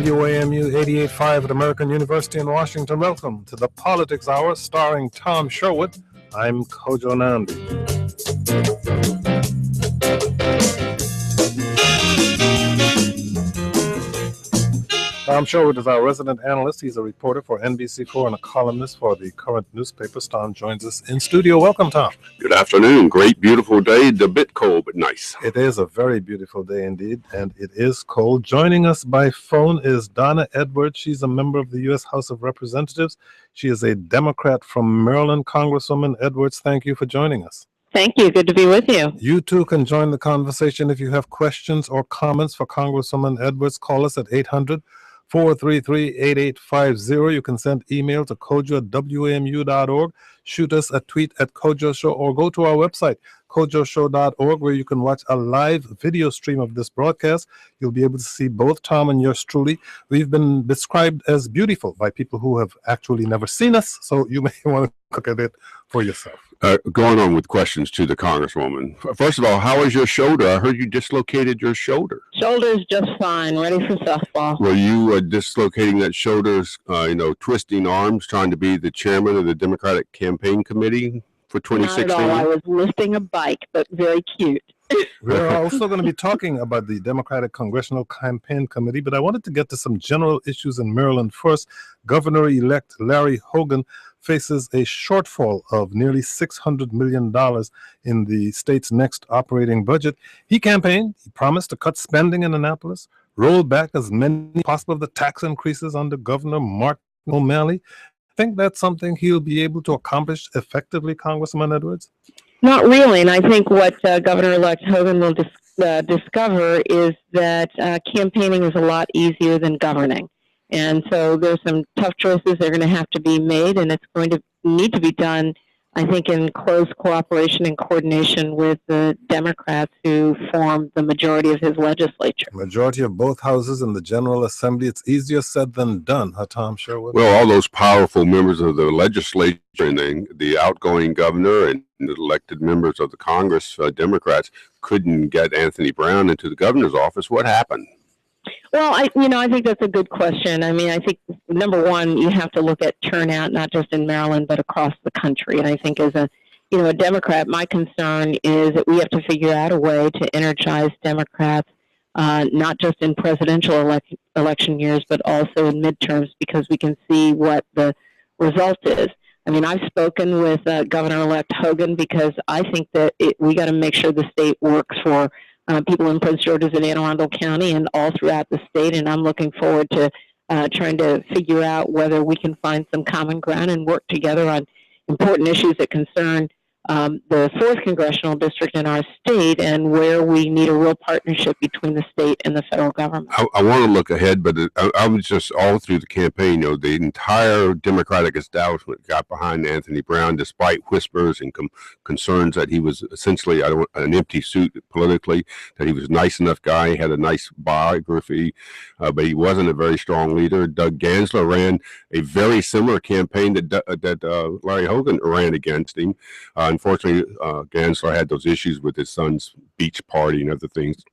WAMU 88.5 at American University in Washington. Welcome to the Politics Hour starring Tom Sherwood. I'm Kojo Nandi. Tom Sherwood is our resident analyst. He's a reporter for NBC4 and a columnist for the current newspapers. Tom joins us in studio. Welcome, Tom. Good afternoon. Great, beautiful day. A bit cold, but nice. It is a very beautiful day indeed, and it is cold. Joining us by phone is Donna Edwards. She's a member of the U.S. House of Representatives. She is a Democrat from Maryland. Congresswoman Edwards, thank you for joining us. Thank you. Good to be with you. You too can join the conversation. If you have questions or comments for Congresswoman Edwards, call us at 800-433-8850. You can send email to kojo@wamu.org. Shoot us a tweet at Kojo Show, or go to our website, kojoshow.org, where you can watch a live video stream of this broadcast. You'll be able to see both Tom and yours truly. We've been described as beautiful by people who have actually never seen us, so you may want to look at it for yourself. Going on with questions to the Congresswoman. First of all, how is your shoulder? I heard you dislocated your shoulder. Shoulder's just fine, ready for softball. Were you dislocating that shoulder's, twisting arms, trying to be the chairman of the Democratic Campaign Committee for 2016? Not at all. I was lifting a bike, but very cute. We're also going to be talking about the Democratic Congressional Campaign Committee, but I wanted to get to some general issues in Maryland first. Governor-elect Larry Hogan faces a shortfall of nearly $600 million in the state's next operating budget. He campaigned, he promised to cut spending in Annapolis, roll back as many as possible of the tax increases under Governor Martin O'Malley. Think that's something he'll be able to accomplish effectively, Congressman Edwards? Not really, and I think what Governor-elect Hogan will discover is that campaigning is a lot easier than governing. And so there's some tough choices that are going to have to be made, and it's going to need to be done, I think, in close cooperation and coordination with the Democrats who form the majority of his legislature. Majority of both houses in the General Assembly. It's easier said than done, huh, Tom Sherwood? Well, all those powerful members of the legislature and the outgoing governor and the elected members of the Congress, Democrats, couldn't get Anthony Brown into the governor's office. What happened? Well, I think that's a good question. I mean, I think, number one, you have to look at turnout, not just in Maryland, but across the country. And I think as a Democrat, my concern is that we have to figure out a way to energize Democrats, not just in presidential election years, but also in midterms, because we can see what the result is. I mean, I've spoken with Governor-elect Hogan because I think that we got to make sure the state works for people in Prince George's and Anne Arundel County and all throughout the state, and I'm looking forward to trying to figure out whether we can find some common ground and work together on important issues that concern the 4th Congressional District in our state, and where we need a real partnership between the state and the federal government. I want to look ahead, but I was just all through the campaign, the entire Democratic establishment got behind Anthony Brown, despite whispers and concerns that he was essentially an empty suit politically, that he was a nice enough guy, he had a nice biography, but he wasn't a very strong leader. Doug Gansler ran a very similar campaign that Larry Hogan ran against him. Unfortunately, Gansler had those issues with his son's beach party and other things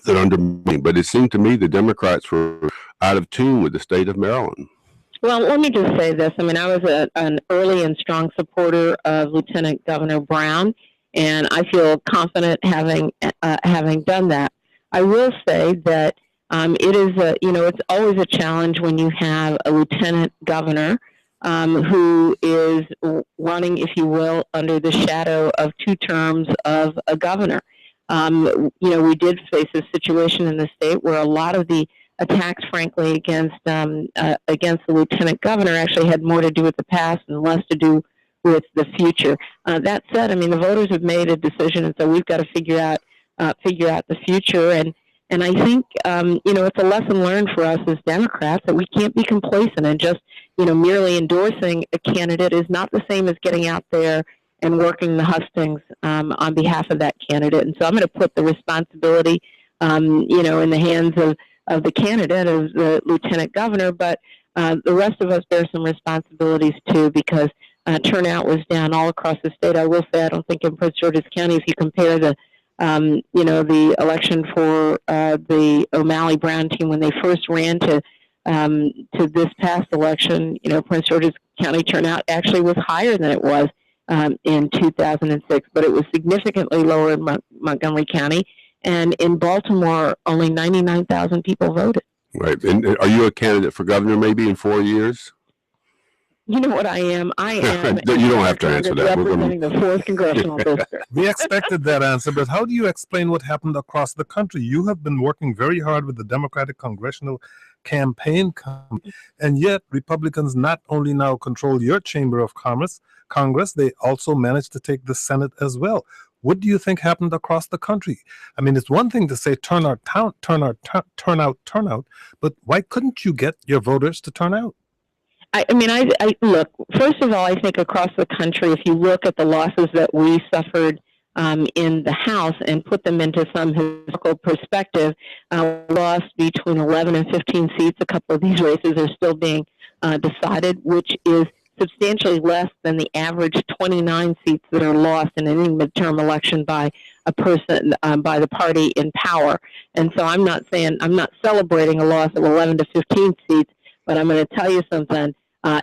that undermined. But it seemed to me the Democrats were out of tune with the state of Maryland. Well, let me just say this. I mean, I was an early and strong supporter of Lieutenant Governor Brown, and I feel confident having done that. I will say that it is it's always a challenge when you have a lieutenant governor who is running, if you will, under the shadow of 2 terms of a governor. We did face a situation in the state where a lot of the attacks, frankly, against the lieutenant governor actually had more to do with the past and less to do with the future. That said, I mean, the voters have made a decision, and so we've got to figure out the future. And I think, it's a lesson learned for us as Democrats that we can't be complacent, and just, merely endorsing a candidate is not the same as getting out there and working the hustings on behalf of that candidate. And so I'm going to put the responsibility, in the hands of the candidate, of the lieutenant governor, but the rest of us bear some responsibilities too, because turnout was down all across the state. I will say I don't think in Prince George's County, if you compare the election for the O'Malley Brown team when they first ran to to this past election, Prince George's County turnout actually was higher than it was in 2006, but it was significantly lower in Montgomery County. And in Baltimore, only 99,000 people voted. Right. And are you a candidate for governor maybe in 4 years? You know what I am? I am. You don't have to answer that. Representing the 4th Congressional District. We expected that answer, but how do you explain what happened across the country? You have been working very hard with the Democratic Congressional Campaign Committee, and yet Republicans not only now control your chamber of Congress, they also managed to take the Senate as well. What do you think happened across the country? I mean, it's one thing to say turnout, but why couldn't you get your voters to turn out? I look, first of all, I think across the country, if you look at the losses that we suffered in the House and put them into some historical perspective, lost between 11 and 15 seats. A couple of these races are still being decided, which is substantially less than the average 29 seats that are lost in any midterm election by a person, by the party in power. And so I'm not celebrating a loss of 11 to 15 seats, but I'm going to tell you something.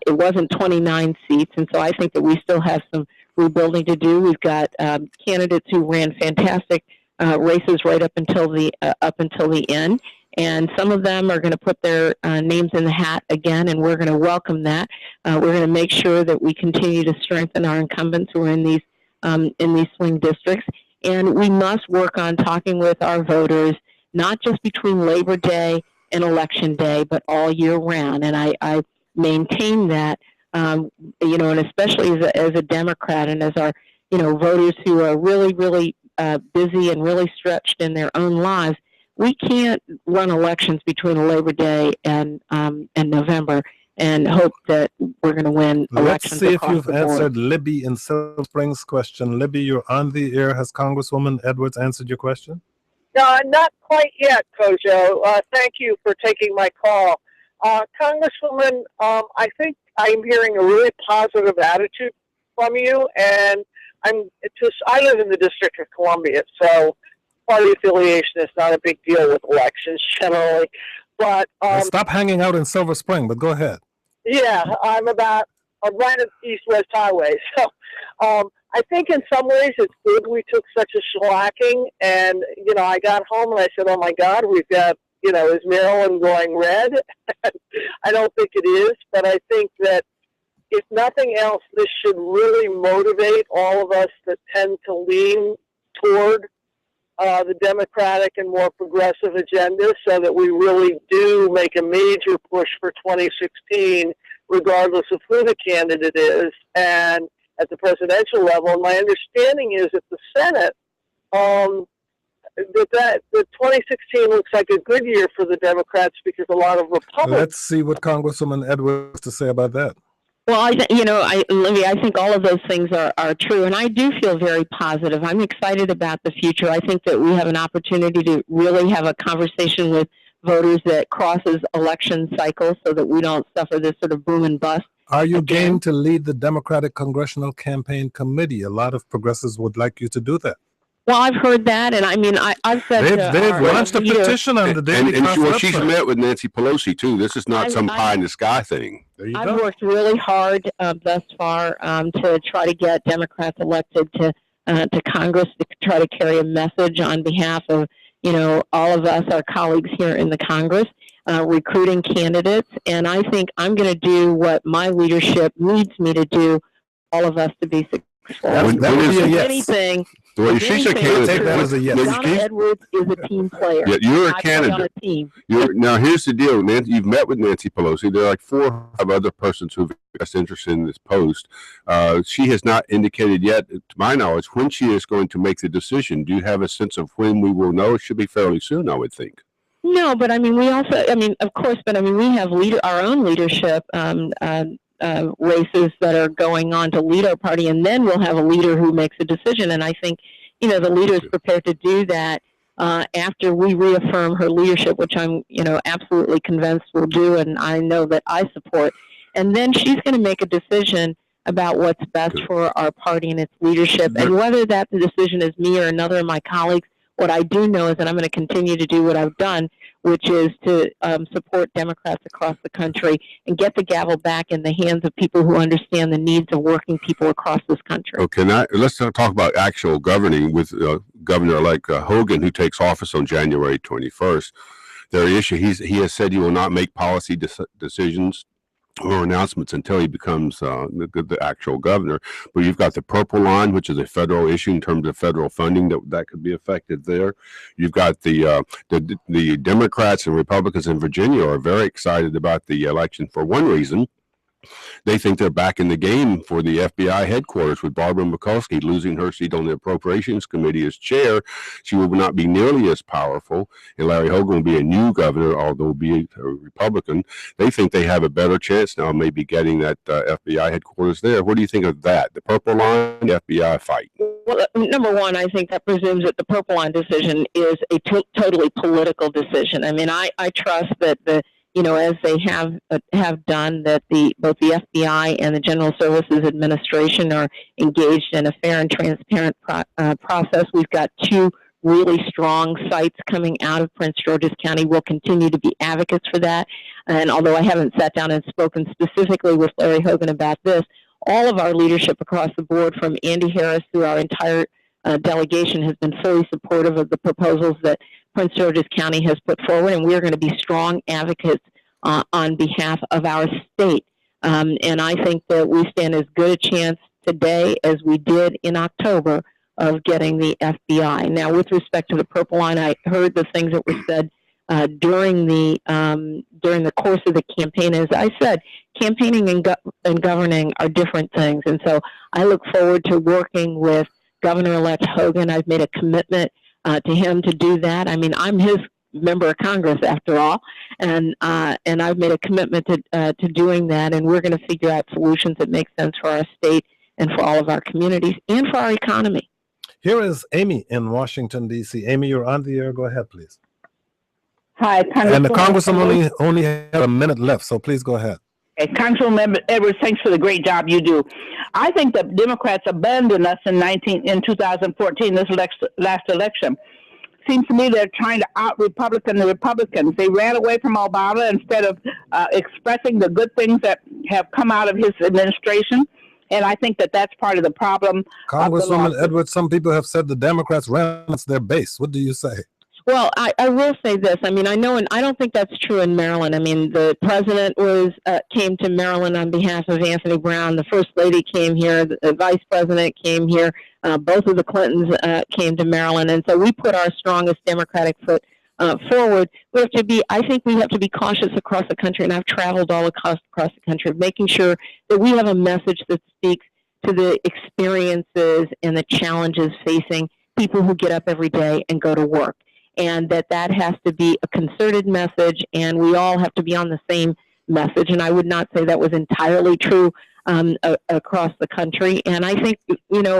It wasn't 29 seats, and so I think that we still have some rebuilding to do. We've got candidates who ran fantastic races right up until the end, and some of them are going to put their names in the hat again, and we're going to welcome that. We're going to make sure that we continue to strengthen our incumbents who are in these swing districts, and we must work on talking with our voters, not just between Labor Day and Election Day, but all year round. And I maintain that, and especially as a Democrat and as our, voters who are really, really busy and really stretched in their own lives, we can't run elections between Labor Day and November and hope that we're going to win elections. Let's see if you've answered Libby in Silver Springs' question. Libby, you're on the air. Has Congresswoman Edwards answered your question? Not quite yet, Kojo. Thank you for taking my call. Congresswoman, I think I'm hearing a really positive attitude from you, and I live in the District of Columbia, so party affiliation is not a big deal with elections generally. But stop hanging out in Silver Spring, but go ahead. Yeah, I'm right at East-West Highway, so I think in some ways it's good we took such a shellacking, and I got home and I said, oh my God, we've got, is Maryland going red? I don't think it is, but I think that if nothing else, this should really motivate all of us that tend to lean toward the Democratic and more progressive agenda, so that we really do make a major push for 2016, regardless of who the candidate is, and at the presidential level. And my understanding is at the Senate, that 2016 looks like a good year for the Democrats because a lot of Republicans. Let's see what Congresswoman Edwards has to say about that. Well, Libby, I think all of those things are true, and I do feel very positive. I'm excited about the future. I think that we have an opportunity to really have a conversation with voters that crosses election cycles so that we don't suffer this sort of boom and bust. Are you game to lead the Democratic Congressional Campaign Committee? A lot of progressives would like you to do that. Well, I've heard that, and I've said they've launched a petition on the Daily and she's met with Nancy Pelosi too. This is not some pie in the sky thing. I've worked really hard thus far to try to get Democrats elected to Congress, to try to carry a message on behalf of all of us, our colleagues here in the Congress, recruiting candidates. And I think I'm going to do what my leadership needs me to do, all of us to be successful. That would be a yes. Anything. Well, she's a candidate. Take that as a yes. Donna Edwards is a team player. Yeah, you're a candidate. On a team. Now, here's the deal. Nancy, you've met with Nancy Pelosi. There are like 4 or 5 other persons who've expressed interest in this post. She has not indicated yet, to my knowledge, when she is going to make the decision. Do you have a sense of when we will know? It should be fairly soon, I would think. No, but we also, of course, but we have our own leadership races that are going on to lead our party, and then we'll have a leader who makes a decision. And I think, the leader is prepared to do that after we reaffirm her leadership, which I'm, absolutely convinced will do, and I know that I support. And then she's going to make a decision about what's best for our party and its leadership, and whether that decision is me or another of my colleagues What I do know is that I'm going to continue to do what I've done, which is to support Democrats across the country and get the gavel back in the hands of people who understand the needs of working people across this country. Okay, now let's talk about actual governing with Governor-elect Hogan, who takes office on January 21st. Their issue, he has said he will not make policy decisions or announcements until he becomes the actual governor. But you've got the purple line, which is a federal issue in terms of federal funding that could be affected there. You've got the Democrats and Republicans in Virginia are very excited about the election for one reason. They think they're back in the game for the FBI headquarters with Barbara Mikulski losing her seat on the Appropriations Committee as chair. She will not be nearly as powerful, and Larry Hogan will be a new governor, although be a Republican. They think they have a better chance now, maybe getting that FBI headquarters there. What do you think of that? The purple line, the FBI fight? Well, number one, I think that presumes that the purple line decision is a totally political decision. I mean, I trust that as they have done, that both the FBI and the General Services Administration are engaged in a fair and transparent process. We've got two really strong sites coming out of Prince George's County. We'll continue to be advocates for that. And although I haven't sat down and spoken specifically with Larry Hogan about this, all of our leadership across the board, from Andy Harris through our entire delegation, has been fully supportive of the proposals that Prince George's County has put forward, and we're going to be strong advocates on behalf of our state. And I think that we stand as good a chance today as we did in October of getting the FBI. Now, with respect to the purple line, I heard the things that were said during the course of the campaign. As I said, campaigning and governing are different things, and so I look forward to working with Governor-elect Hogan. I've made a commitment to him to do that. I mean, I'm his member of Congress after all, and I've made a commitment to doing that, and we're going to figure out solutions that make sense for our state and for all of our communities and for our economy. Here is Amy in Washington, D.C. Amy, you're on the air. Go ahead, please. Hi, and the Congresswoman only had a minute left, so please go ahead. Okay, Congresswoman Edwards, thanks for the great job you do. I think the Democrats abandoned us in 2014, this last election. Seems to me they're trying to out-Republican the Republicans. They ran away from Obama instead of expressing the good things that have come out of his administration. And I think that that's part of the problem. Congresswoman Edwards, some people have said the Democrats ran against their base. What do you say? Well, I will say this. I mean, I know, and I don't think that's true in Maryland. I mean, the president came to Maryland on behalf of Anthony Brown. The first lady came here. The vice president came here. Both of the Clintons came to Maryland, and so we put our strongest Democratic foot forward. I think we have to be cautious across the country, and I've traveled all across the country, making sure that we have a message that speaks to the experiences and the challenges facing people who get up every day and go to work. And that has to be a concerted message, and we all have to be on the same message. And I would not say that was entirely true across the country. And I think,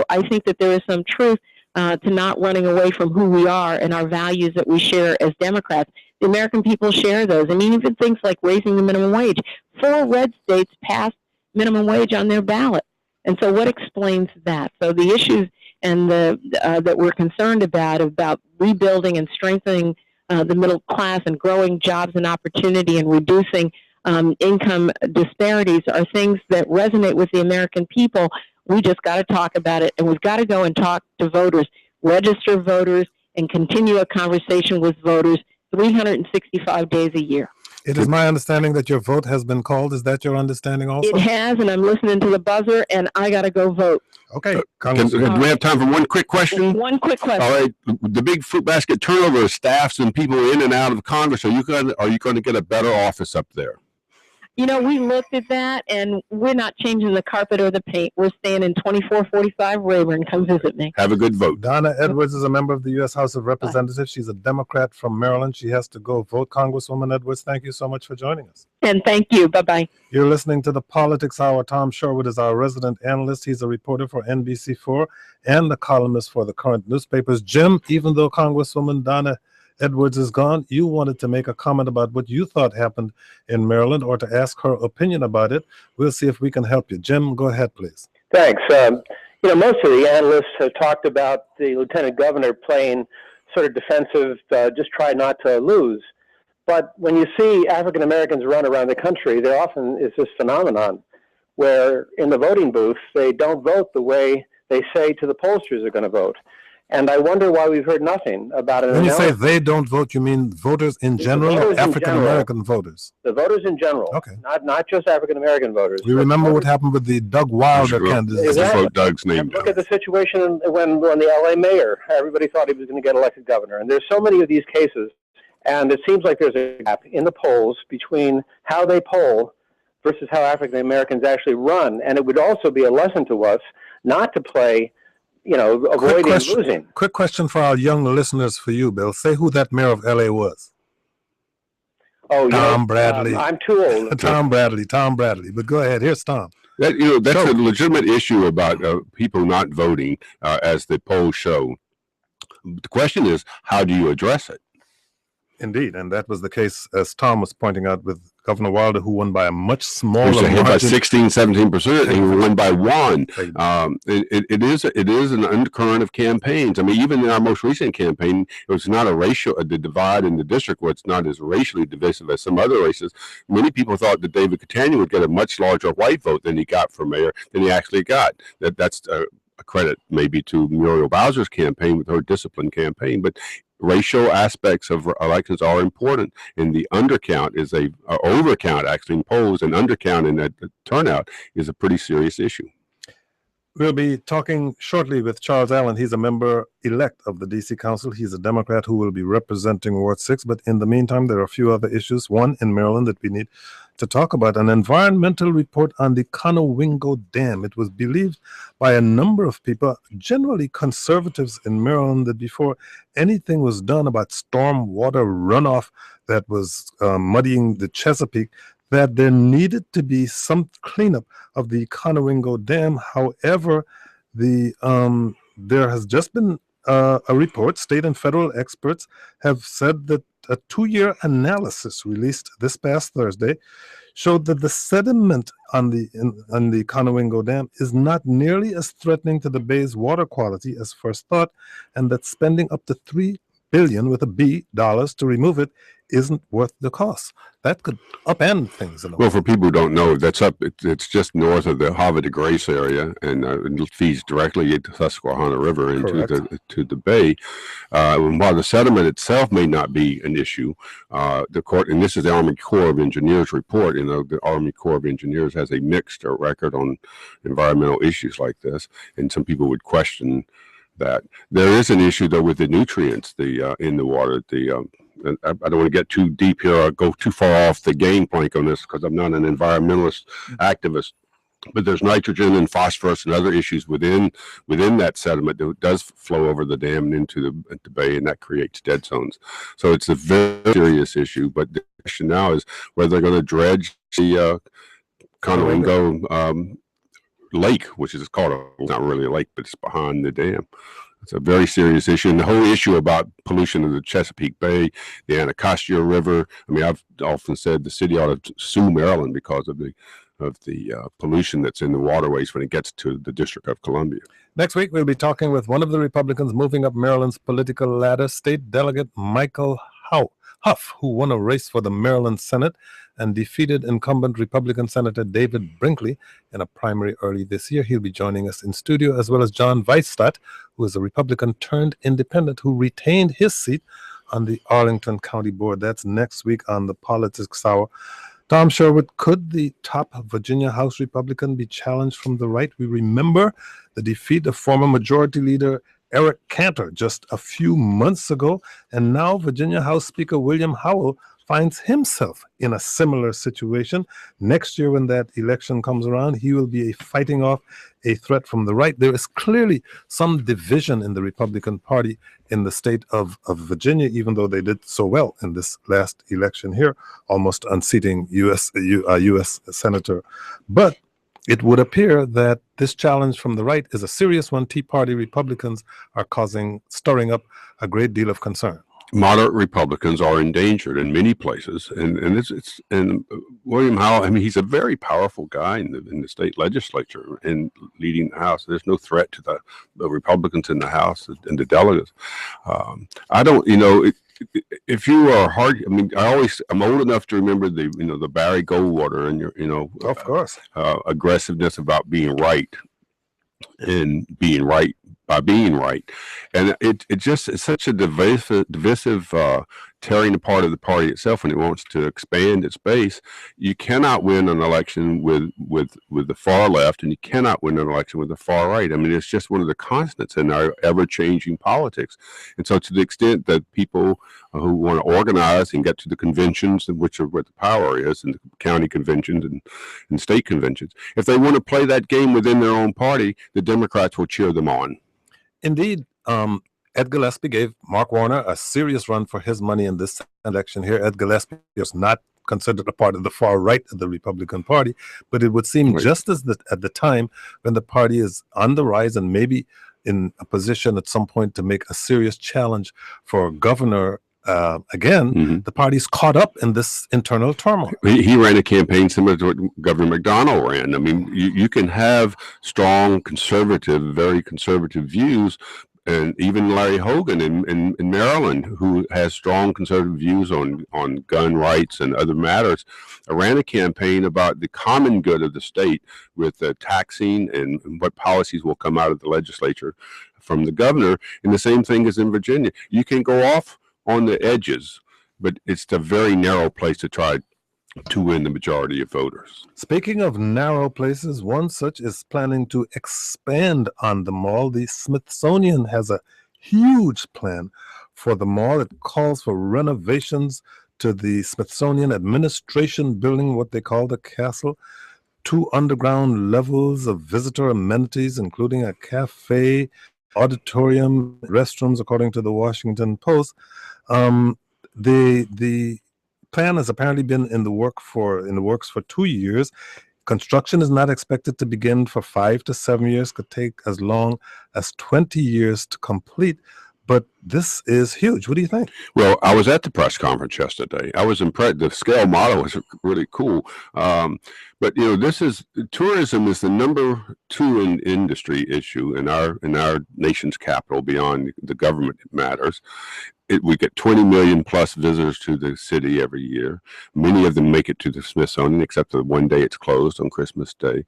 I think that there is some truth to not running away from who we are and our values that we share as Democrats. The American people share those. I mean, even things like raising the minimum wage. 4 red states passed minimum wage on their ballot. And so what explains that? So the issues and that we're concerned about rebuilding and strengthening the middle class and growing jobs and opportunity and reducing income disparities are things that resonate with the American people. We just got to talk about it, and we've got to go and talk to voters, register voters, and continue a conversation with voters 365 days a year. It is my understanding that your vote has been called. Is that your understanding also? It has, and I'm listening to the buzzer, and I got to go vote. Okay. Do we have time for one quick question? One quick question. All right. The big fruit basket turnover of staffs and people in and out of Congress. Are you going to get a better office up there? We looked at that, and we're not changing the carpet or the paint. We're staying in 2445 Rayburn. Come visit me. Have a good vote. Donna Edwards is a member of the U.S. House of Representatives. She's a Democrat from Maryland. She has to go vote. Congresswoman Edwards, thank you so much for joining us. And thank you. Bye-bye. You're listening to the Politics Hour. Tom Sherwood is our resident analyst. He's a reporter for NBC4 and the columnist for the current newspapers. Jim, even though Congresswoman Donna Edwards is gone, you wanted to make a comment about what you thought happened in Maryland or to ask her opinion about it. We'll see if we can help you. Jim, go ahead, please. Thanks. Most of the analysts have talked about the lieutenant governor playing sort of defensive, just try not to lose. But when you see African Americans run around the country, there often is this phenomenon where in the voting booth, they don't vote the way they say to the pollsters are going to vote. And I wonder why we've heard nothing about it. When you say they don't vote, you mean voters in general or African American voters? The voters in general. Okay. Not just African American voters. We remember what happened with the Doug Wilder candidacy. Exactly. Vote Doug's name. Look at the situation when the LA mayor, everybody thought he was going to get elected governor. And there's so many of these cases. And it seems like there's a gap in the polls between how they poll versus how African Americans actually run. And it would also be a lesson to us not to play, avoiding losing. Quick question for our young listeners for you, Bill. Say who that mayor of LA was. Oh, Tom Bradley. I'm too old. Tom Bradley. But go ahead. Here's Tom. That's a legitimate issue about people not voting, as the polls show. The question is, how do you address it? Indeed, and that was the case, as Tom was pointing out, with Governor Wilder, who won by a much smaller margin. By 16-17%, and he won by 1. It is an undercurrent of campaigns. I mean, even in our most recent campaign, it was not the divide in the district was not as racially divisive as some other races. Many people thought that David Catania would get a much larger white vote than he got for mayor than he actually got. That's a credit maybe to Muriel Bowser's campaign with her disciplined campaign, but racial aspects of elections are important, and the undercount is overcount actually in polls, and undercount in that turnout is a pretty serious issue. We'll be talking shortly with Charles Allen. He's a member-elect of the D.C. Council. He's a Democrat who will be representing Ward 6, but in the meantime, there are a few other issues. One in Maryland that we need to talk about, an environmental report on the Conowingo Dam. It was believed by a number of people, generally conservatives in Maryland, that before anything was done about storm water runoff that was muddying the Chesapeake, that there needed to be some cleanup of the Conowingo Dam. However, there has just been a report. State and federal experts have said that a 2-year analysis released this past Thursday showed that the sediment on the Conowingo Dam is not nearly as threatening to the bay's water quality as first thought, and that spending up to $3 billion with a B dollars to remove it isn't worth the cost. That could upend things in a way. Well, for people who don't know, that's up. It's just north of the Havre de Grace area, and it feeds directly into the Susquehanna River into the bay. While the sediment itself may not be an issue, the court, and this is the Army Corps of Engineers report. The Army Corps of Engineers has a mixed record on environmental issues like this, and some people would question that. There is an issue though with the nutrients in the water. And I don't want to get too deep here or go too far off the gangplank on this because I'm not an environmentalist activist. But there's nitrogen and phosphorus and other issues within that sediment that does flow over the dam and into the bay, and that creates dead zones. So it's a very serious issue. But the question now is whether they're going to dredge the Conowingo lake, which is not really a lake, but it's behind the dam. It's a very serious issue, and the whole issue about pollution of the Chesapeake Bay, the Anacostia River. I mean, I've often said the city ought to sue Maryland because of the pollution that's in the waterways when it gets to the District of Columbia. Next week, we'll be talking with one of the Republicans moving up Maryland's political ladder, State Delegate Michael Huff, who won a race for the Maryland Senate and defeated incumbent Republican Senator David Brinkley in a primary early this year. He'll be joining us in studio, as well as John Weisstadt, who is a Republican turned independent who retained his seat on the Arlington County Board. That's next week on the Politics Hour. Tom Sherwood, could the top Virginia House Republican be challenged from the right? We remember the defeat of former Majority Leader Eric Cantor just a few months ago, and now Virginia House Speaker William Howell finds himself in a similar situation. Next year, when that election comes around, he will be fighting off a threat from the right. There is clearly some division in the Republican Party in the state of Virginia, even though they did so well in this last election here, almost unseating U.S. Senator. But it would appear that this challenge from the right is a serious one. Tea Party Republicans are stirring up a great deal of concern. moderate Republicans are endangered in many places, and William Howell. I mean, he's a very powerful guy in the state legislature and leading the House. There's no threat to the Republicans in the House and the delegates. I don't, if you are hard, I mean, I'm old enough to remember the Barry Goldwater and Of course. aggressiveness about being right and being right by being right, and it's such a divisive tearing apart of the party itself when it wants to expand its base. You cannot win an election with the far left, and you cannot win an election with the far right. I mean, it's just one of the constants in our ever-changing politics. And so, to the extent that people who want to organize and get to the conventions, which are where the power is, and the county conventions and state conventions, if they want to play that game within their own party, the Democrats will cheer them on. Indeed, Ed Gillespie gave Mark Warner a serious run for his money in this election here. Ed Gillespie is not considered a part of the far right of the Republican Party, but it would seem Right. just as at the time when the party is on the rise and maybe in a position at some point to make a serious challenge for governor again, Mhm. the party's caught up in this internal turmoil. He ran a campaign similar to what Governor McDonnell ran. I mean, you can have strong very conservative views, and even Larry Hogan in Maryland, who has strong conservative views on gun rights and other matters, ran a campaign about the common good of the state with taxing and what policies will come out of the legislature from the governor. And the same thing is in Virginia. You can go off on the edges, but it's a very narrow place to try to win the majority of voters. Speaking of narrow places, one such is planning to expand on the mall. The Smithsonian has a huge plan for the mall. It calls for renovations to the Smithsonian Administration Building, what they call the castle, 2 underground levels of visitor amenities, including a cafe, auditorium, restrooms, according to the Washington Post. The plan has apparently been in the works for 2 years. Construction is not expected to begin for 5 to 7 years. Could take as long as 20 years to complete. But this is huge. What do you think? Well, I was at the press conference yesterday. I was impressed. The scale model was really cool. But tourism is the number 2 industry issue in our nation's capital beyond the government matters. We get 20 million plus visitors to the city every year. Many of them make it to the Smithsonian, except the one day it's closed on Christmas Day.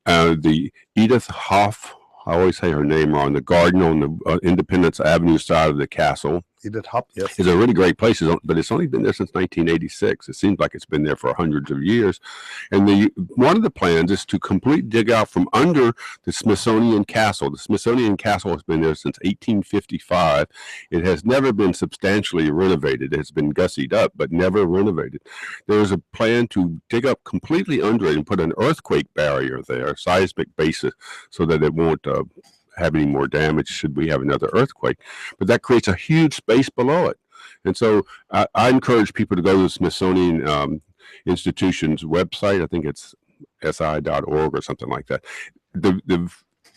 The Edith Hoff, I always say her name wrong, the garden on the Independence Avenue side of the castle. Edith Hop, yes. It's a really great place, but it's only been there since 1986. It seems like it's been there for hundreds of years. And one of the plans is to completely dig out from under the Smithsonian Castle. The Smithsonian Castle has been there since 1855. It has never been substantially renovated. It's been gussied up, but never renovated. There's a plan to dig up completely under it and put an earthquake barrier there, seismic basis, so that it won't have any more damage should we have another earthquake. But that creates a huge space below it. And so I encourage people to go to the Smithsonian Institution's website. I think it's si.org or something like that.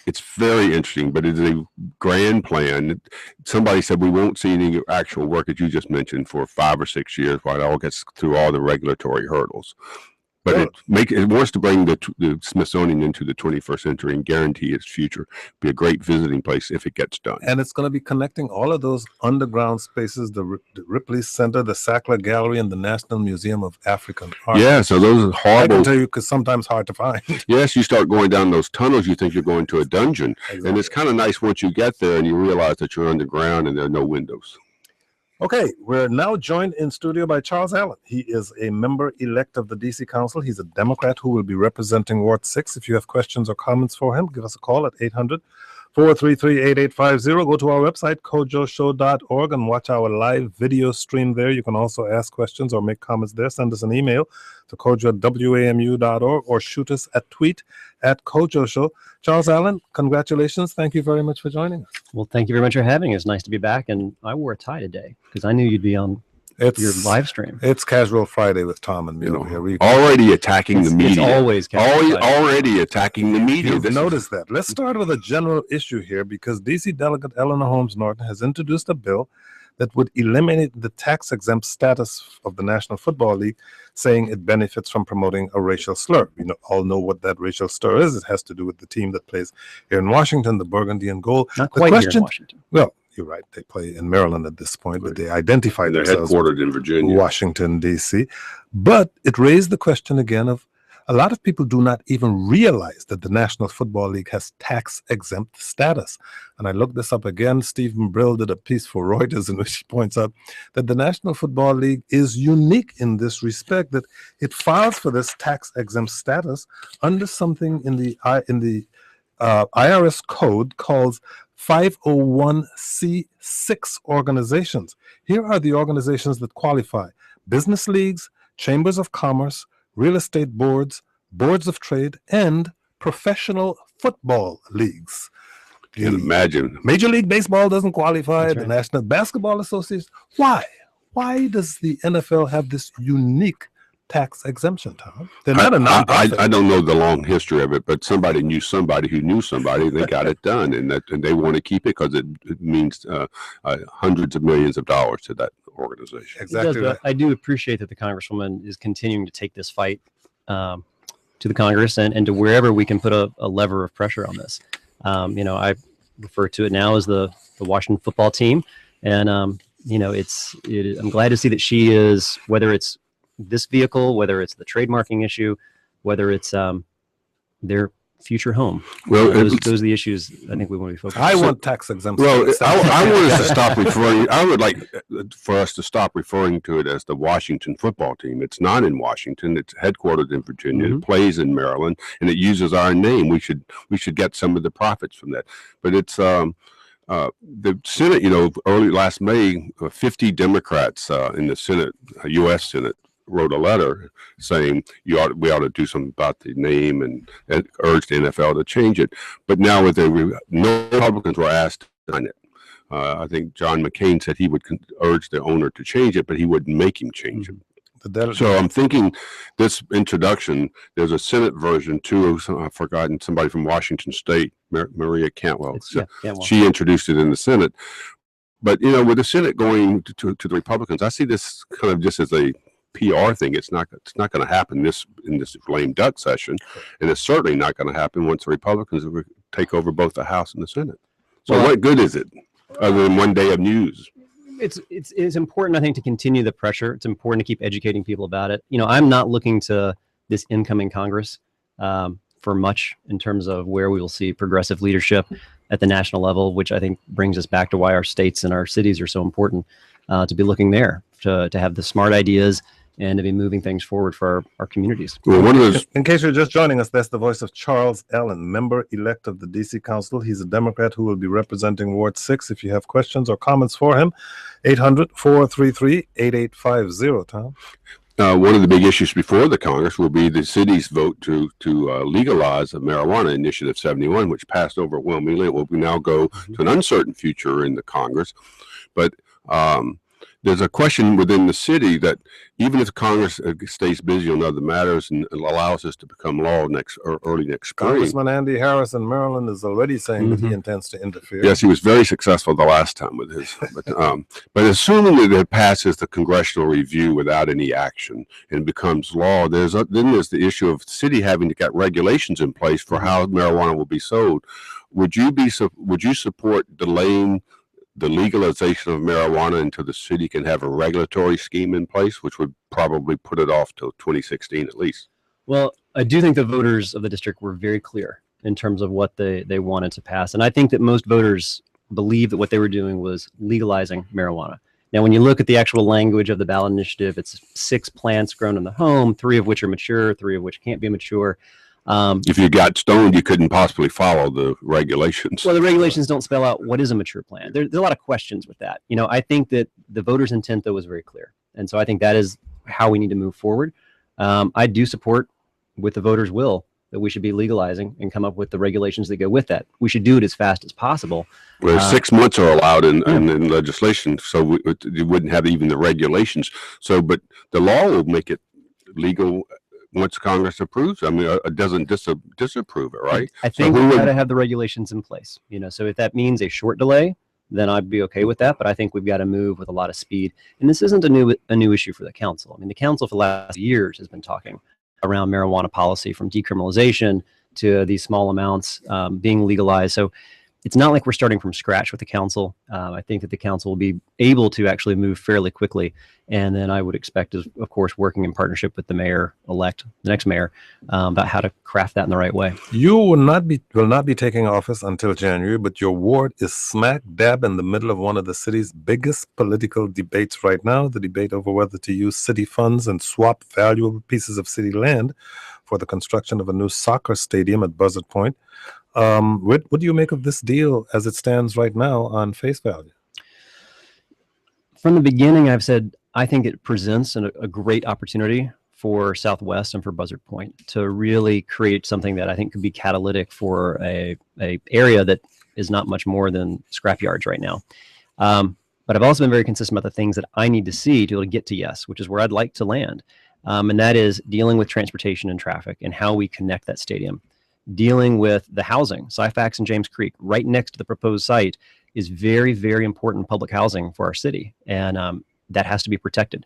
It's very interesting, but it's a grand plan. Somebody said we won't see any actual work, as you just mentioned, for 5 or 6 years while it all gets through all the regulatory hurdles. But it wants to bring the Smithsonian into the 21st century and guarantee its future. Be a great visiting place if it gets done. And it's going to be connecting all of those underground spaces, the Ripley Center, the Sackler Gallery, and the National Museum of African Art. Yeah, so those are horrible. I can tell you, because sometimes hard to find. Yes, you start going down those tunnels, you think you're going to a dungeon. Exactly. And it's kind of nice once you get there and you realize that you're underground and there are no windows. Okay, we're now joined in studio by Charles Allen. He is a member-elect of the D.C. Council. He's a Democrat who will be representing Ward 6. If you have questions or comments for him, give us a call at 800-433-8850. Go to our website, kojoshow.org, and watch our live video stream there. You can also ask questions or make comments there. Send us an email to kojo@wamu.org or shoot us a tweet at Kojo Show. Charles Allen, congratulations. Thank you very much for joining us. Well, thank you very much for having us. Nice to be back. And I wore a tie today because I knew you'd be on your live stream. It's Casual Friday with Tom and me over here. Already attacking the media. It's always already attacking the media. You've noticed that. Let's start with a general issue here, because D.C. Delegate Eleanor Holmes Norton has introduced a bill that would eliminate the tax-exempt status of the National Football League, saying it benefits from promoting a racial slur. We all know what that racial slur is. It has to do with the team that plays here in Washington, the Burgundy and Gold. Not quite here in Washington. Well, you're right. They play in Maryland at this point, but they identify They're themselves headquartered in Virginia, Washington, D.C. But it raised the question again of a lot of people do not even realize that the National Football League has tax-exempt status. And I looked this up again. Stephen Brill did a piece for Reuters in which he points out that the National Football League is unique in this respect, that it files for this tax-exempt status under something in the IRS code called 501c6 organizations. Here are the organizations that qualify: business leagues, chambers of commerce, real estate boards, boards of trade, and professional football leagues. Can't imagine. Major League Baseball doesn't qualify. That's The right. National Basketball Association. Why? Why does the NFL have this unique tax exemption, Tom? They're not a nonprofit. I don't know the long history of it, but somebody knew somebody who knew somebody. They got it done, and they want to keep it because it means hundreds of millions of dollars to that organization. Exactly. It does, but I do appreciate that the Congresswoman is continuing to take this fight to the Congress and to wherever we can put a lever of pressure on this. I refer to it now as the Washington football team, and I'm glad to see that she is, whether it's this vehicle, whether it's the trademarking issue, whether it's their future home. Well, those are the issues I think we want to be focused on. I want tax exemption. Well, I want us to stop referring. I would like for us to stop referring to it as the Washington football team. It's not in Washington. It's headquartered in Virginia. Mhm. It plays in Maryland, and it uses our name. We should get some of the profits from that. But it's the Senate. Early last May, 50 Democrats in the Senate, U.S. Senate, wrote a letter saying we ought to do something about the name and urged the NFL to change it. But now no Republicans were asked to sign it. I think John McCain said he would urge the owner to change it, but he wouldn't make him change it. So I'm thinking this introduction, there's a Senate version too. I've forgotten, somebody from Washington State, Maria Cantwell. Cantwell. She introduced it in the Senate. But, with the Senate going to the Republicans, I see this kind of just as a PR thing. It's not going to happen in this lame duck session, and it's certainly not going to happen once the Republicans take over both the House and the Senate. So what good is it other than one day of news? It's important, I think, to continue the pressure. It's important to keep educating people about it. I'm not looking to this incoming Congress for much in terms of where we will see progressive leadership at the national level, which I think brings us back to why our states and our cities are so important, to be looking there to have the smart ideas and to be moving things forward for our communities. Well, in case you're just joining us, that's the voice of Charles Allen, member-elect of the D.C. Council. He's a Democrat who will be representing Ward 6. If you have questions or comments for him, 800-433-8850, Tom. One of the big issues before the Congress will be the city's vote to legalize a marijuana initiative 71, which passed overwhelmingly. It will now go to an uncertain future in the Congress. But there's a question within the city that even if Congress stays busy on other matters and allows this to become law early next spring. Congressman Andy Harris in Maryland is already saying that he intends to interfere. Yes, he was very successful the last time with his. But assuming that it passes the congressional review without any action and becomes law, then there's the issue of the city having to get regulations in place for how marijuana will be sold. Would you support delaying the legalization of marijuana until the city can have a regulatory scheme in place, which would probably put it off till 2016 at least? Well, I do think the voters of the district were very clear in terms of what they wanted to pass. And I think that most voters believe that what they were doing was legalizing marijuana. Now, when you look at the actual language of the ballot initiative, it's 6 plants grown in the home, 3 of which are mature, 3 of which can't be mature. If you got stoned, you couldn't possibly follow the regulations. Well, the regulations don't spell out what is a mature plant. There's a lot of questions with that. I think that the voters' intent, though, was very clear. And so I think that is how we need to move forward. I do support, with the voters' will, that we should be legalizing and come up with the regulations that go with that. We should do it as fast as possible. Well, 6 months are allowed in legislation, so you wouldn't have even the regulations. But the law will make it legal once Congress approves. I mean, it doesn't disapprove it, right? I think we've got to have the regulations in place. So if that means a short delay, then I'd be okay with that. But I think we've got to move with a lot of speed. And this isn't a new issue for the council. I mean, the council for the last years has been talking around marijuana policy, from decriminalization to these small amounts being legalized. So it's not like we're starting from scratch with the council. I think that the council will be able to actually move fairly quickly. And then I would expect, of course, working in partnership with the mayor-elect, the next mayor, about how to craft that in the right way. You will not be taking office until January, but your ward is smack dab in the middle of one of the city's biggest political debates right now, the debate over whether to use city funds and swap valuable pieces of city land for the construction of a new soccer stadium at Buzzard Point. What do you make of this deal as it stands right now on face value? From the beginning, I've said I think it presents a great opportunity for Southwest and for Buzzard Point to really create something that I think could be catalytic for a area that is not much more than scrapyards right now. But I've also been very consistent about the things that I need to see to be able to get to yes, which is where I'd like to land. And that is dealing with transportation and traffic and how we connect that stadium. Dealing with the housing, Syfax and James Creek, right next to the proposed site, is very, very important public housing for our city. And that has to be protected.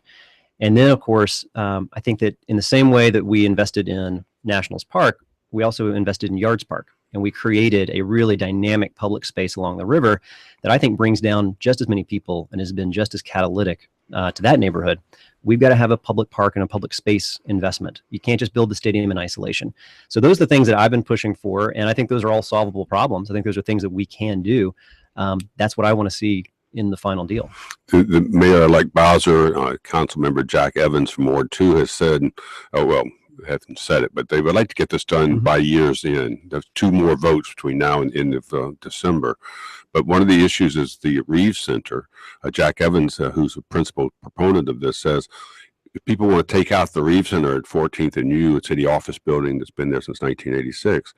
And then, of course, I think that in the same way that we invested in Nationals Park, we also invested in Yards Park. And we created a really dynamic public space along the river that I think brings down just as many people and has been just as catalytic to that neighborhood. We've got to have a public park and a public space investment. You can't just build the stadium in isolation. So those are the things that I've been pushing for. And I think those are all solvable problems. I think those are things that we can do. That's what I want to see in the final deal. The mayor-elect Bowser, council member Jack Evans from Ward 2 has said, haven't said it, but they would like to get this done by year's end. There's 2 more votes between now and end of December. But one of the issues is the Reeves Center. Jack Evans, who's a principal proponent of this, says if people want to take out the Reeves Center at 14th and U, a city office building that's been there since 1986,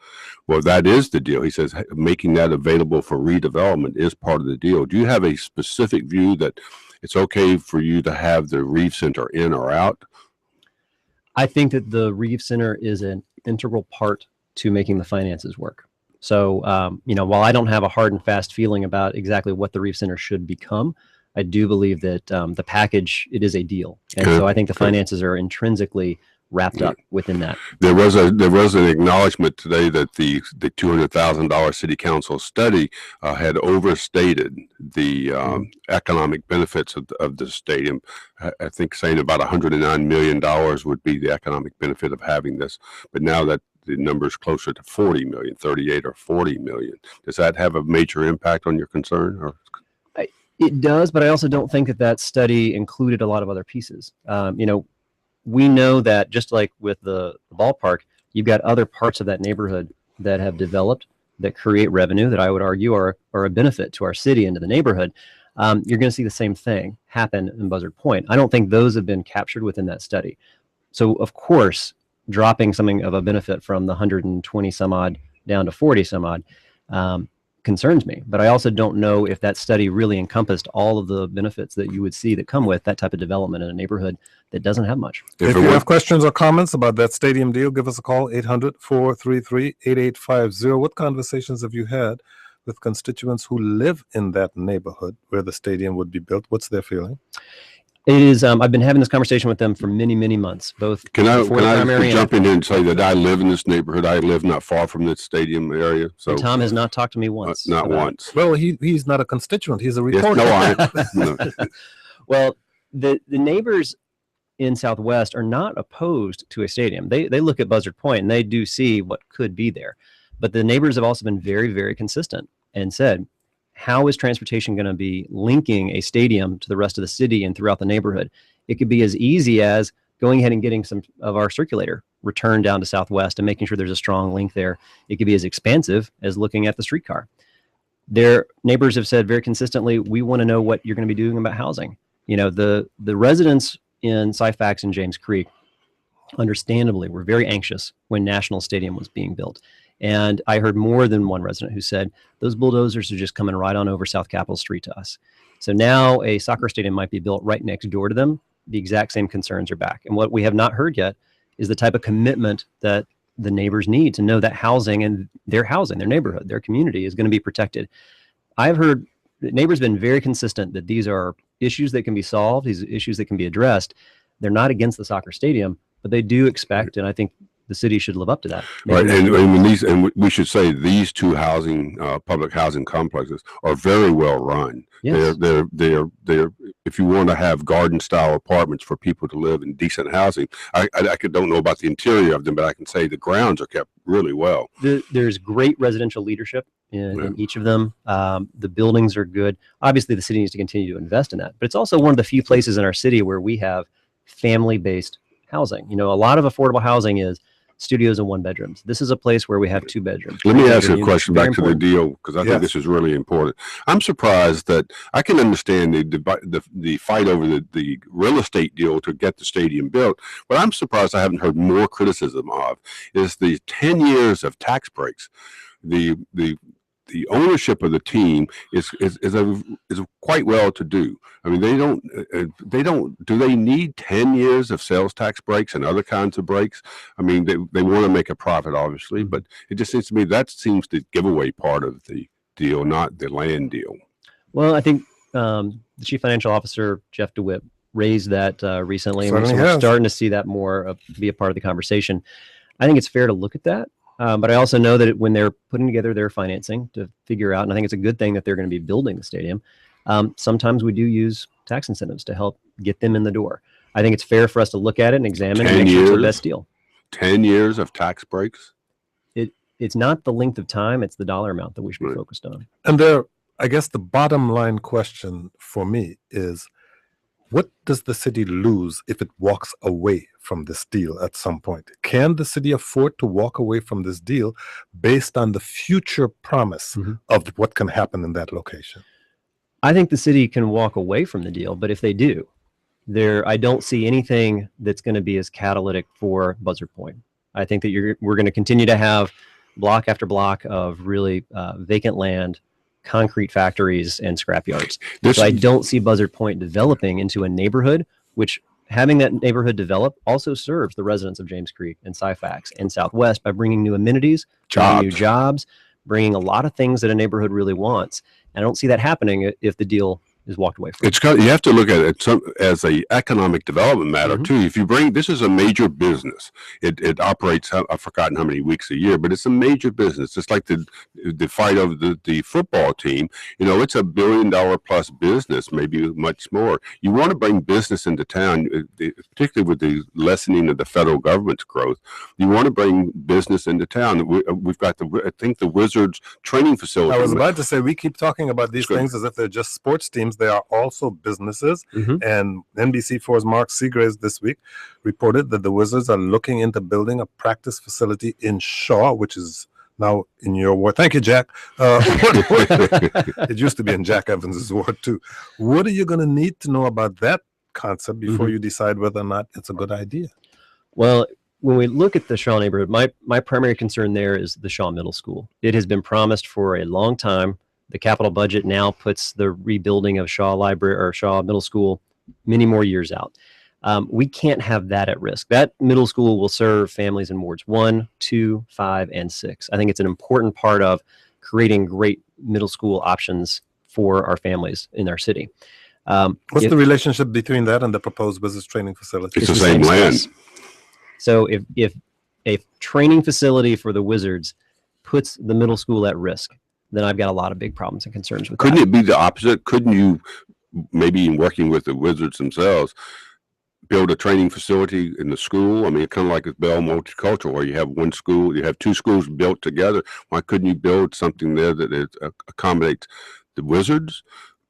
well, that is the deal. He says making that available for redevelopment is part of the deal. Do you have a specific view that it's okay for you to have the Reeves Center in or out? I think that the Reeves Center is an integral part to making the finances work. So, while I don't have a hard and fast feeling about exactly what the Reeves Center should become, I do believe that the package, it is a deal. And so I think the finances are intrinsically wrapped up within that. There was an acknowledgement today that the $200,000 city council study had overstated the economic benefits of the stadium. I think saying about $109 million would be the economic benefit of having this, but now that the number is closer to 40 million, 38 or 40 million. Does that have a major impact on your concern? Or? It does, but I also don't think that study included a lot of other pieces. We know that just like with the ballpark, you've got other parts of that neighborhood that have developed that create revenue that I would argue are a benefit to our city and to the neighborhood. You're going to see the same thing happen in Buzzard Point. I don't think those have been captured within that study. So, of course, dropping something of a benefit from the 120 some odd down to 40 some odd concerns me. But I also don't know if that study really encompassed all of the benefits that you would see that come with that type of development in a neighborhood that doesn't have much. If you have questions or comments about that stadium deal, give us a call, 800-433-8850. What conversations have you had with constituents who live in that neighborhood where the stadium would be built? What's their feeling? It is. I've been having this conversation with them for many, many months. Both. Can I jump in here and say that I live in this neighborhood? I live not far from the stadium area. So Tom has not talked to me once. Not once. Well, he's not a constituent. He's a reporter. Yes, no. Well, the neighbors in Southwest are not opposed to a stadium. They look at Buzzard Point and they do see what could be there. But the neighbors have also been very, very consistent and said, how is transportation going to be linking a stadium to the rest of the city and throughout the neighborhood? It could be as easy as going ahead and getting some of our circulator returned down to Southwest and making sure there's a strong link there. It could be as expansive as looking at the streetcar. Their neighbors have said very consistently, we want to know what you're going to be doing about housing. The residents in Syfax and James Creek, understandably, were very anxious when National Stadium was being built. And I heard more than one resident who said, those bulldozers are just coming right on over South Capitol Street to us. So now a soccer stadium might be built right next door to them. The exact same concerns are back. And what we have not heard yet is the type of commitment that the neighbors need to know that housing and their neighborhood, their community is going to be protected. I've heard the neighbor's been very consistent that these are issues that can be solved, these issues that can be addressed. They're not against the soccer stadium, but they do expect, and I think the city should live up to that. Right, and when these, and we should say these two housing, public housing complexes are very well run. Yes. They're. If you want to have garden style apartments for people to live in decent housing, I don't know about the interior of them, but I can say the grounds are kept really well. There's great residential leadership in each of them. The buildings are good. Obviously, the city needs to continue to invest in that, but it's also one of the few places in our city where we have family-based housing. You know, a lot of affordable housing is studios and one bedrooms. This is a place where we have 2 bedrooms. Let me ask you a question back to the important. deal, because I think this is really important. I'm surprised that I can understand the fight over the real estate deal to get the stadium built. What I'm surprised I haven't heard more criticism of is the 10 years of tax breaks. The ownership of the team is quite well to do. I mean, do they need 10 years of sales tax breaks and other kinds of breaks? I mean, they want to make a profit, obviously, but it just seems to me that seems to give away part of the deal, not the land deal. Well, I think the chief financial officer, Jeff DeWitt, raised that recently, and Certainly we're has. starting to see that more be a part of the conversation. I think it's fair to look at that. But I also know that when they're putting together their financing to figure out, and I think it's a good thing that they're going to be building the stadium, sometimes we do use tax incentives to help get them in the door. I think it's fair for us to look at it and examine and make sure it's the best deal. 10 years of tax breaks? It's not the length of time, it's the dollar amount that we should be focused on. And I guess the bottom line question for me is, what does the city lose if it walks away from this deal at some point? Can the city afford to walk away from this deal based on the future promise of what can happen in that location? I think the city can walk away from the deal, but if they do, I don't see anything that's going to be as catalytic for Buzzard Point. I think that we're going to continue to have block after block of really vacant land, concrete factories, and scrap yards. So I don't see Buzzard Point developing into a neighborhood, which having that neighborhood develop also serves the residents of James Creek and Syfax and Southwest by bringing new amenities, bringing new jobs, bringing a lot of things that a neighborhood really wants. And I don't see that happening if the deal is walked away from. You have to look at it as a economic development matter too. If you this is a major business. It operates, I've forgotten how many weeks a year, but it's a major business. It's like the fight of the football team. You know, it's $1 billion plus business, maybe much more. You want to bring business into town, particularly with the lessening of the federal government's growth. You want to bring business into town. We've got I think the Wizards training facility. I was about to say, we keep talking about these things as if they're just sports teams. They are also businesses. And NBC4's Mark Seagraves this week reported that the Wizards are looking into building a practice facility in Shaw, which is now in your ward. Thank you, Jack. It used to be in Jack Evans's ward too. What are you going to need to know about that concept before you decide whether or not it's a good idea? Well, when we look at the Shaw neighborhood, my primary concern there is the Shaw Middle School. It has been promised for a long time. The capital budget now puts the rebuilding of Shaw Library or Shaw Middle School many more years out. We can't have that at risk. That middle school will serve families in wards 1, 2, 5, and 6. I think it's an important part of creating great middle school options for our families in our city. What's the relationship between that and the proposed Wizards training facility? It's the same land. Space. So if a training facility for the Wizards puts the middle school at risk, then I've got a lot of big problems and concerns with Couldn't that. it be the opposite? Couldn't you, maybe in working with the Wizards themselves, build a training facility in the school? I mean, kind of like a Bell Multicultural, where you have one school, you have 2 schools built together. Why couldn't you build something there that accommodates the Wizards,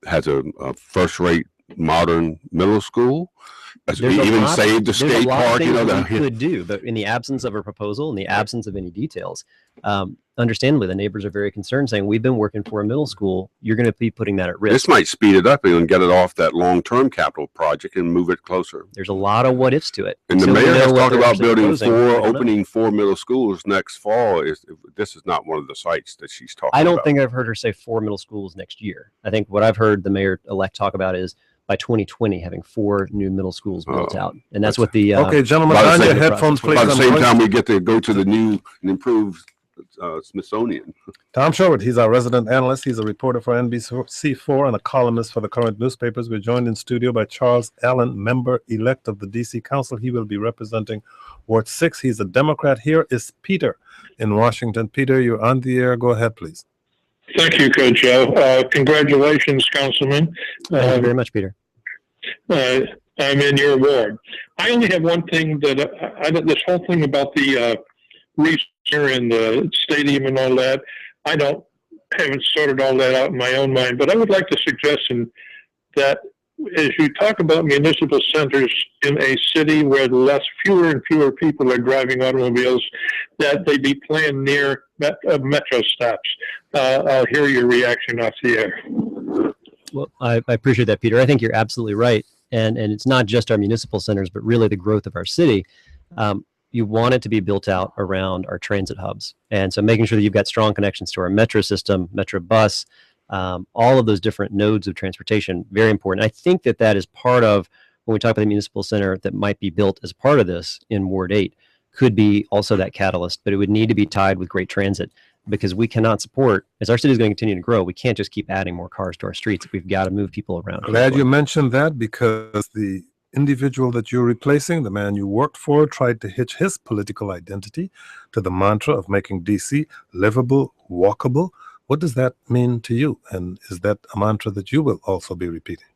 has a first-rate modern middle school, even save the skate park? You know, that we could do, but in the absence of a proposal, in the absence of any details, understandably, the neighbors are very concerned, saying, we've been working for a middle school. You're going to be putting that at risk. This might speed it up and get it off that long-term capital project and move it closer. There's a lot of what ifs to it. And the mayor has talked about opening 4 middle schools next fall. This is not one of the sites that she's talking about. I don't think I've heard her say 4 middle schools next year. I think what I've heard the mayor-elect talk about is by 2020 having 4 new middle schools built out, and that's what the okay, gentlemen, on your headphones, please. By the same time we get to go to the new and improved Smithsonian. Tom Sherwood, he's our resident analyst. He's a reporter for NBC4 and a columnist for the current newspapers. We're joined in studio by Charles Allen, member-elect of the D.C. Council. He will be representing Ward 6. He's a Democrat. Here is Peter in Washington. Peter, you're on the air. Go ahead, please. Thank you, Kojo. Congratulations, Councilman. Thank you very much, Peter. I'm in your ward. I only have one thing that this whole thing about the research and the stadium and all that. Haven't sorted all that out in my own mind, but I would like to suggestion that as you talk about municipal centers in a city where fewer and fewer people are driving automobiles, that they be planned near metro stops. I'll hear your reaction off the air. Well, I appreciate that, Peter. I think you're absolutely right. And it's not just our municipal centers, but really the growth of our city. You want it to be built out around our transit hubs. And so making sure that you've got strong connections to our metro system, metro bus, all of those different nodes of transportation, very important. I think that is part of when we talk about the municipal center that might be built as part of this in Ward 8, could be also that catalyst, but it would need to be tied with great transit, because we cannot support, as our city is going to continue to grow, we can't just keep adding more cars to our streets. We've got to move people around. Glad you mentioned that, because the individual that you're replacing, the man you worked for, tried to hitch his political identity to the mantra of making DC livable, walkable. What does that mean to you? And is that a mantra that you will also be repeating?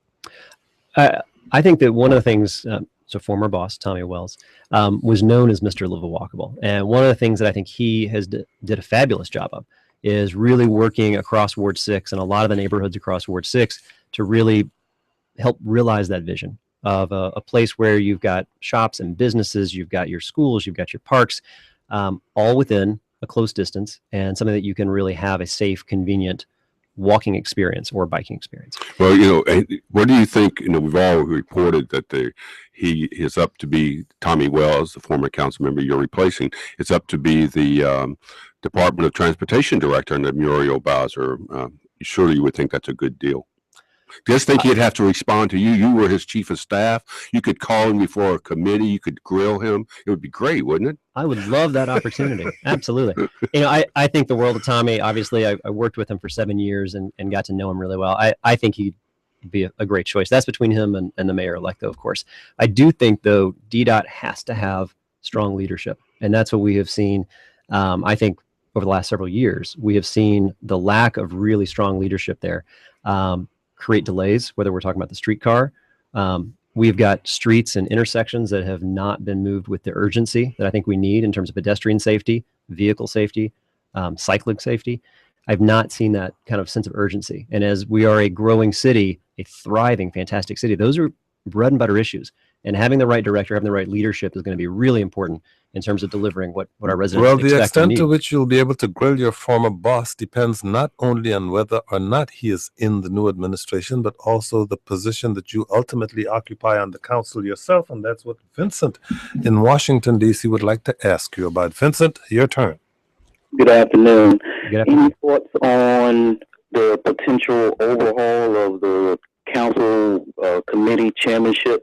I think that one of the things, so former boss, Tommy Wells, was known as Mr. Livable Walkable. And one of the things that I think he has did a fabulous job of is really working across Ward 6 and a lot of the neighborhoods across Ward 6 to really help realize that vision of a place where you've got shops and businesses, you've got your schools, you've got your parks, all within a close distance, and something that you can really have a safe, convenient walking experience or biking experience. Well, what do you think? We've all reported that he is up to be Tommy Wells, the former council member you're replacing. It's up to be the Department of Transportation Director under Muriel Bowser. Surely you would think that's a good deal. Just think he'd have to respond to you. You were his chief of staff. You could call him before a committee. You could grill him. It would be great, wouldn't it? I would love that opportunity. Absolutely. I think the world of Tommy. Obviously, I worked with him for 7 years and got to know him really well. I think he'd be a great choice. That's between him and the mayor-elect, though, of course. I do think, though, DDOT has to have strong leadership. And that's what we have seen, I think, over the last several years. We have seen the lack of really strong leadership there create delays, whether we're talking about the streetcar. We've got streets and intersections that have not been moved with the urgency that I think we need in terms of pedestrian safety, vehicle safety, cycling safety. I've not seen that kind of sense of urgency. And as we are a growing city, a thriving, fantastic city, those are bread and butter issues. And having the right director, having the right leadership is going to be really important in terms of delivering what our residents expect. Well, the extent to which you'll be able to grill your former boss depends not only on whether or not he is in the new administration, but also the position that you ultimately occupy on the council yourself. And that's what Vincent in Washington, D.C. would like to ask you about. Vincent, your turn. Good afternoon. Good afternoon. Any thoughts on the potential overhaul of the council committee chairmanships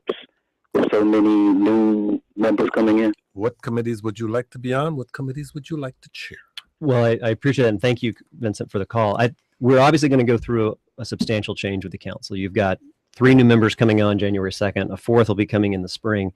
with so many new members coming in? What committees would you like to be on? What committees would you like to chair? Well, I appreciate it. And thank you, Vincent, for the call. We're obviously going to go through a substantial change with the council. You've got 3 new members coming on January 2nd. A 4th will be coming in the spring.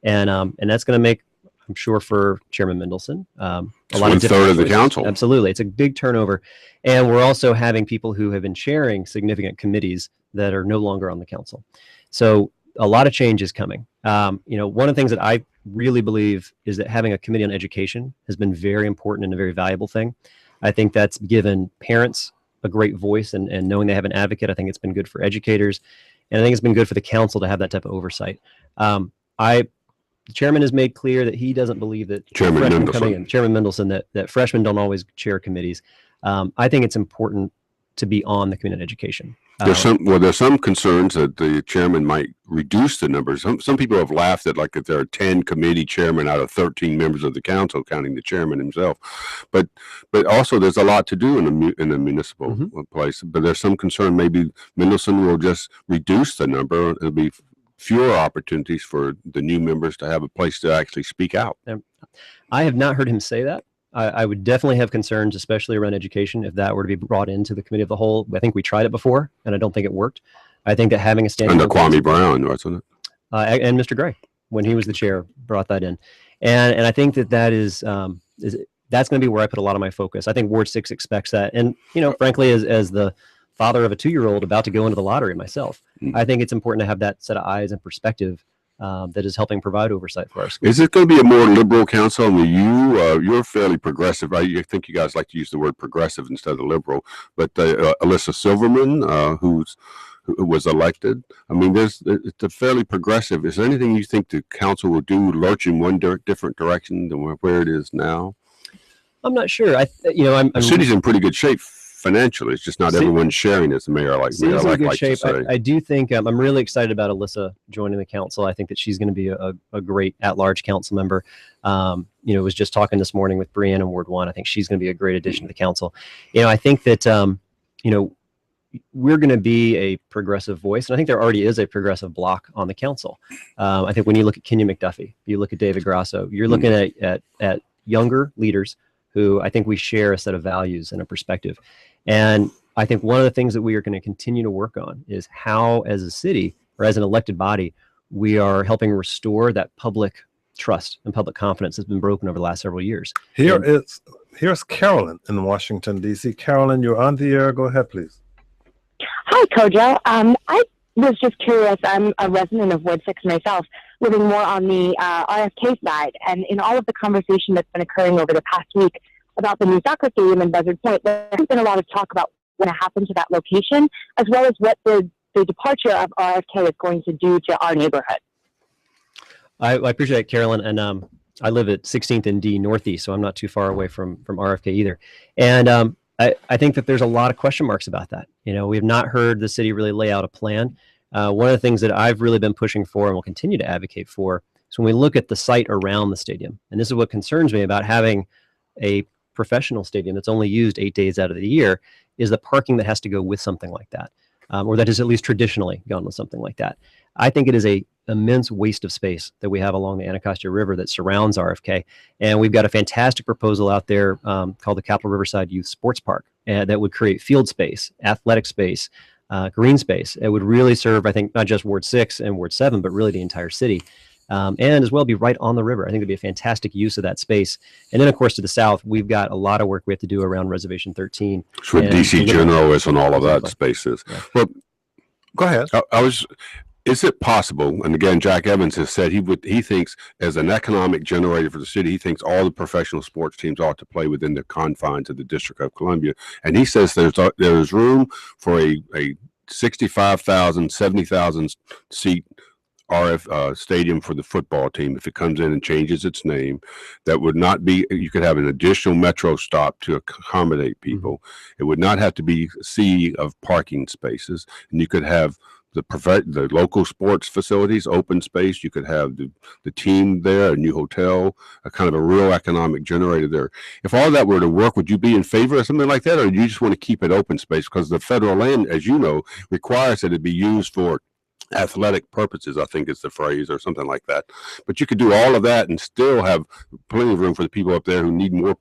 And that's going to make, I'm sure, for Chairman Mendelson, a lot of third of the council. Absolutely. It's a big turnover. And we're also having people who have been chairing significant committees that are no longer on the council. So a lot of change is coming. One of the things that I really believe is that having a committee on education has been very important and a very valuable thing. I think that's given parents a great voice and knowing they have an advocate. I think it's been good for educators. And I think it's been good for the council to have that type of oversight. The chairman has made clear that he doesn't believe that Chairman Mendelson, that freshmen don't always chair committees. I think it's important to be on the community education. There's some concerns that the chairman might reduce the numbers. Some people have laughed at, like, if there are 10 committee chairmen out of 13 members of the council, counting the chairman himself. But also there's a lot to do in a municipal place. But there's some concern maybe Mendelson will just reduce the number. It'll be fewer opportunities for the new members to have a place to actually speak out. I have not heard him say that. I would definitely have concerns, especially around education, if that were to be brought into the committee of the whole. I think we tried it before, and I don't think it worked. I think that having a standing Under Kwame Brown, wasn't it? And Mr. Gray, when he was the chair, brought that in, and I think that is that's going to be where I put a lot of my focus. I think Ward 6 expects that, and frankly, as the father of a 2-year-old about to go into the lottery myself, I think it's important to have that set of eyes and perspective that is helping provide oversight for our schools. Is it going to be a more liberal council? I mean, you're fairly progressive. I think you guys like to use the word progressive instead of liberal. But Alyssa Silverman, who was elected, I mean, it's a fairly progressive. Is there anything you think the council will do, lurch in one different direction than where it is now? I'm not sure. The city's in pretty good shape financially. It's just not everyone sharing, as the mayor like to say. I do think I'm really excited about Alyssa joining the council. I think that she's going to be a great at-large council member. Was just talking this morning with Brianne in Ward 1. I think she's going to be a great addition to the council. I think that we're going to be a progressive voice, and I think there already is a progressive bloc on the council. I think when you look at Kenya McDuffie, you look at David Grasso, you're looking at younger leaders who I think we share a set of values and a perspective. And I think one of the things that we are going to continue to work on is how, as a city or as an elected body, we are helping restore that public trust and public confidence that's been broken over the last several years. Here's Carolyn in Washington, D.C. Carolyn, you're on the air. Go ahead, please. Hi, Kojo. I was just curious. I'm a resident of Ward 6 myself, living more on the RFK side. And in all of the conversation that's been occurring over the past week about the new soccer stadium in Buzzard Point, there's been a lot of talk about what's going to happen to that location, as well as what the departure of RFK is going to do to our neighborhood. I appreciate it, Carolyn. And I live at 16th and D Northeast, so I'm not too far away from RFK either. And I think that there's a lot of question marks about that. We have not heard the city really lay out a plan. One of the things that I've really been pushing for and will continue to advocate for is when we look at the site around the stadium, and this is what concerns me about having a professional stadium that's only used 8 days out of the year, is the parking that has to go with something like that, or that has at least traditionally gone with something like that. I think it is a immense waste of space that we have along the Anacostia River that surrounds RFK. And we've got a fantastic proposal out there called the Capital Riverside Youth Sports Park that would create field space, athletic space, green space. It would really serve, I think, not just Ward 6 and Ward 7, but really the entire city. And as well be right on the river. I think it'd be a fantastic use of that space. And then, of course, to the south, we've got a lot of work we have to do around Reservation 13. It's where DC General is and all of that spaces. Yeah. Well, go ahead. Is it possible? And again, Jack Evans has said he thinks as an economic generator for the city, he thinks all the professional sports teams ought to play within the confines of the District of Columbia. And he says there's room for a 65,000, 70,000 seat stadium for the football team if it comes in and changes its name. That would not be, you could have an additional metro stop to accommodate people. It would not have to be a sea of parking spaces, and you could have the local sports facilities, open space. You could have the team there, a new hotel, a kind of a real economic generator there. If all that were to work, would you be in favor of something like that, or do you just want to keep it open space? Because the federal land, as you know, requires that it be used for athletic purposes, I think is the phrase, or something like that. But you could do all of that and still have plenty of room for the people up there who need more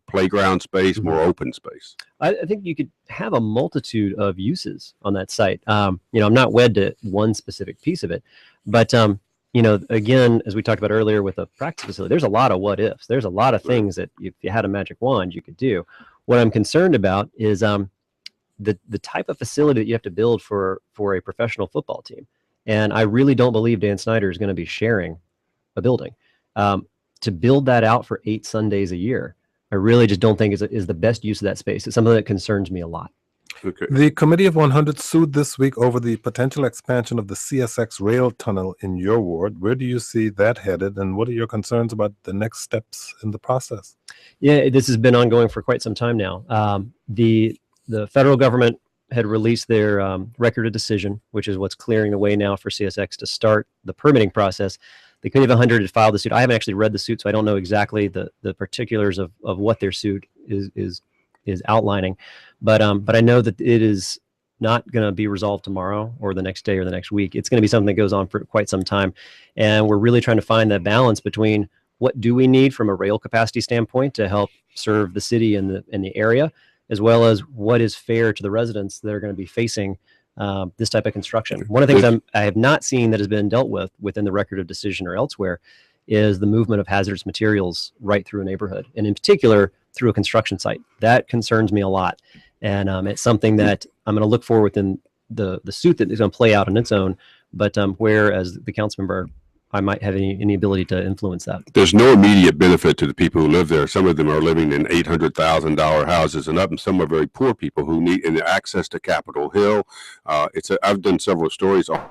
playground space, more open space. I think you could have a multitude of uses on that site. I'm not wed to one specific piece of it, but again, as we talked about earlier with a practice facility, there's a lot of what ifs. There's a lot of things that if you had a magic wand, you could do. What I'm concerned about is the type of facility that you have to build for a professional football team. And I really don't believe Dan Snyder is going to be sharing a building. To build that out for 8 Sundays a year, I really just don't think is the best use of that space. It's something that concerns me a lot. Okay. The Committee of 100 sued this week over the potential expansion of the CSX rail tunnel in your ward. Where do you see that headed, and what are your concerns about the next steps in the process? Yeah, this has been ongoing for quite some time now. The federal government had released their record of decision, which is what's clearing the way now for CSX to start the permitting process. The Committee of 100 had filed the suit. I haven't actually read the suit, so I don't know exactly the particulars of what their suit is outlining. But I know that it is not going to be resolved tomorrow or the next day or the next week. It's going to be something that goes on for quite some time. And we're really trying to find that balance between what do we need from a rail capacity standpoint to help serve the city and the area, as well as what is fair to the residents that are going to be facing this type of construction. One of the things I have not seen that has been dealt with within the record of decision or elsewhere is the movement of hazardous materials right through a neighborhood, and in particular through a construction site. That concerns me a lot, and it's something that I'm going to look for within the suit that is going to play out on its own, but where, as the council member, I might have any ability to influence that. There's no immediate benefit to the people who live there. Some of them are living in $800,000 houses and up, and some are very poor people who need access to Capitol Hill. I've done several stories on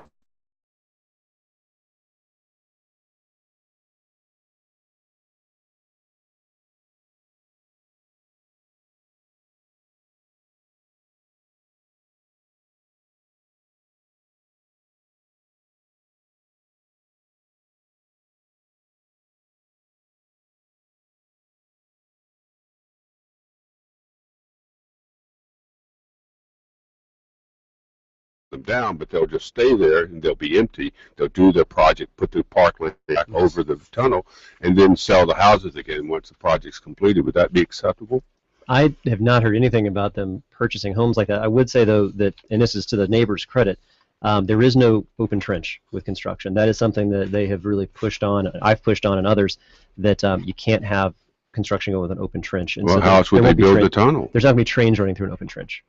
them down, but they'll just stay there and they'll be empty. They'll do their project, put the parkland back over the tunnel, and then sell the houses again once the project's completed. Would that be acceptable? I have not heard anything about them purchasing homes like that. I would say, though, that, and this is to the neighbor's credit, there is no open trench with construction. That is something that they have really pushed on. I've pushed on, and others, that you can't have construction go with an open trench. And well, so how else would they build the tunnel? There's not going to be trains running through an open trench.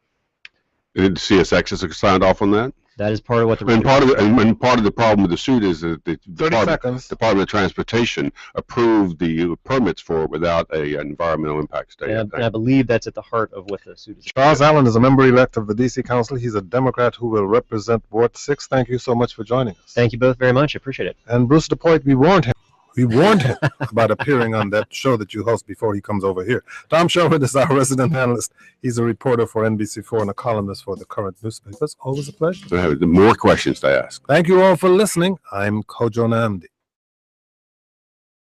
And the CSX has signed off on that? That is part of what the and part of the problem with the suit is that the Department of Transportation approved the permits for it without an environmental impact statement. And I believe that's at the heart of what the suit is. Charles Allen is a member-elect of the D.C. Council. He's a Democrat who will represent Ward 6. Thank you so much for joining us. Thank you both very much. I appreciate it. And Bruce DePoit, we warned him about appearing on that show that you host before he comes over here. Tom Sherwood is our resident analyst. He's a reporter for NBC4 and a columnist for the Current newspapers. Always a pleasure. I have more questions to ask. Thank you all for listening. I'm Kojo Namdi.